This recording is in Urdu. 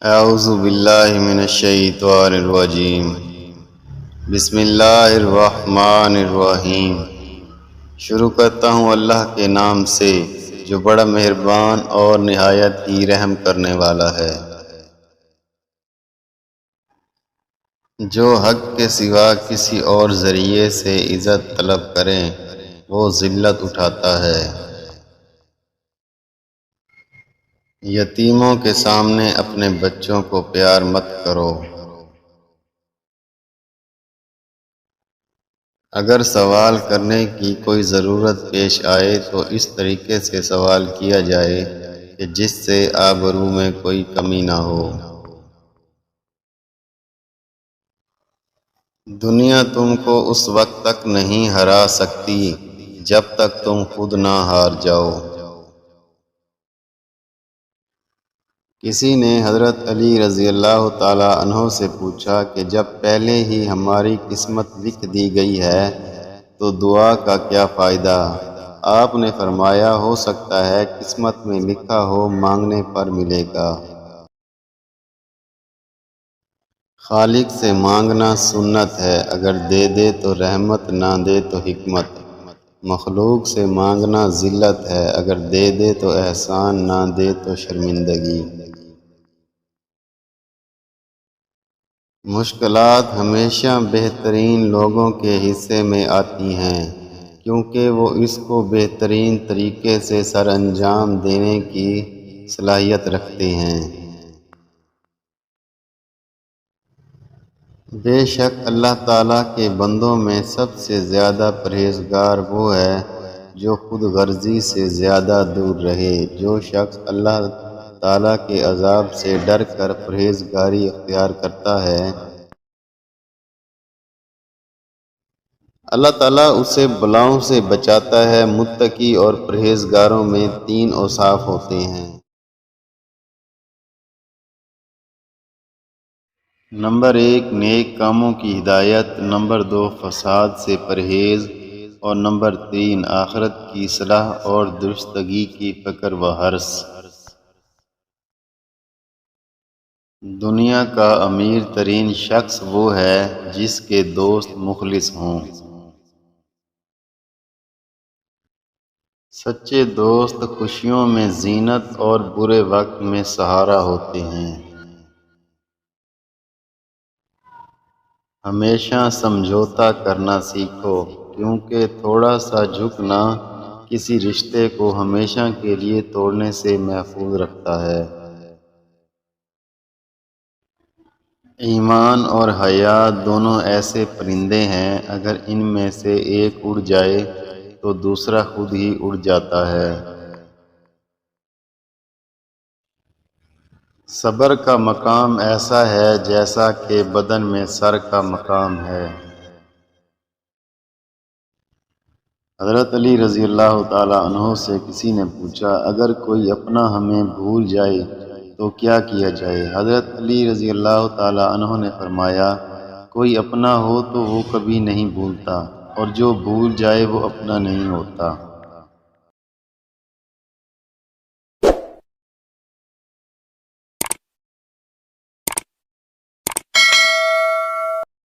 اعوذ باللہ من الشیطان الرجیم بسم اللہ الرحمن الرحیم۔ شروع کرتا ہوں اللہ کے نام سے جو بڑا مہربان اور نہایت ہی رحم کرنے والا ہے۔ جو حق کے سوا کسی اور ذریعے سے عزت طلب کریں وہ ذلت اٹھاتا ہے۔ یتیموں کے سامنے اپنے بچوں کو پیار مت کرو۔ اگر سوال کرنے کی کوئی ضرورت پیش آئے تو اس طریقے سے سوال کیا جائے کہ جس سے آبرو میں کوئی کمی نہ ہو۔ دنیا تم کو اس وقت تک نہیں ہرا سکتی جب تک تم خود نہ ہار جاؤ۔ کسی نے حضرت علی رضی اللہ تعالی عنہ سے پوچھا کہ جب پہلے ہی ہماری قسمت لکھ دی گئی ہے تو دعا کا کیا فائدہ؟ آپ نے فرمایا ہو سکتا ہے قسمت میں لکھا ہو مانگنے پر ملے گا۔ خالق سے مانگنا سنت ہے، اگر دے دے تو رحمت نہ دے تو حکمت۔ مخلوق سے مانگنا ذلت ہے، اگر دے دے تو احسان نہ دے تو شرمندگی۔ مشکلات ہمیشہ بہترین لوگوں کے حصے میں آتی ہیں کیونکہ وہ اس کو بہترین طریقے سے سر انجام دینے کی صلاحیت رکھتے ہیں۔ بے شک اللہ تعالیٰ کے بندوں میں سب سے زیادہ پرہیزگار وہ ہے جو خود غرضی سے زیادہ دور رہے۔ جو شخص اللہ تعالیٰ کے عذاب سے ڈر کر پرہیزگاری اختیار کرتا ہے اللہ تعالیٰ اسے بلاؤں سے بچاتا ہے۔ متقی اور پرہیزگاروں میں 3 اوصاف ہوتے ہیں۔ نمبر 1 نیک کاموں کی ہدایت، نمبر 2 فساد سے پرہیز اور نمبر 3 آخرت کی اصلاح اور درستگی کی فکر و حرص۔ دنیا کا امیر ترین شخص وہ ہے جس کے دوست مخلص ہوں۔ سچے دوست خوشیوں میں زینت اور برے وقت میں سہارا ہوتے ہیں۔ ہمیشہ سمجھوتا کرنا سیکھو کیونکہ تھوڑا سا جھکنا کسی رشتے کو ہمیشہ کے لیے توڑنے سے محفوظ رکھتا ہے۔ ایمان اور حیا دونوں ایسے پرندے ہیں، اگر ان میں سے ایک اڑ جائے تو دوسرا خود ہی اڑ جاتا ہے۔ صبر کا مقام ایسا ہے جیسا کہ بدن میں سر کا مقام ہے۔ حضرت علی رضی اللہ تعالی عنہ سے کسی نے پوچھا اگر کوئی اپنا ہمیں بھول جائے تو کیا کیا جائے؟ حضرت علی رضی اللہ تعالی عنہ نے فرمایا کوئی اپنا ہو تو وہ کبھی نہیں بھولتا اور جو بھول جائے وہ اپنا نہیں ہوتا۔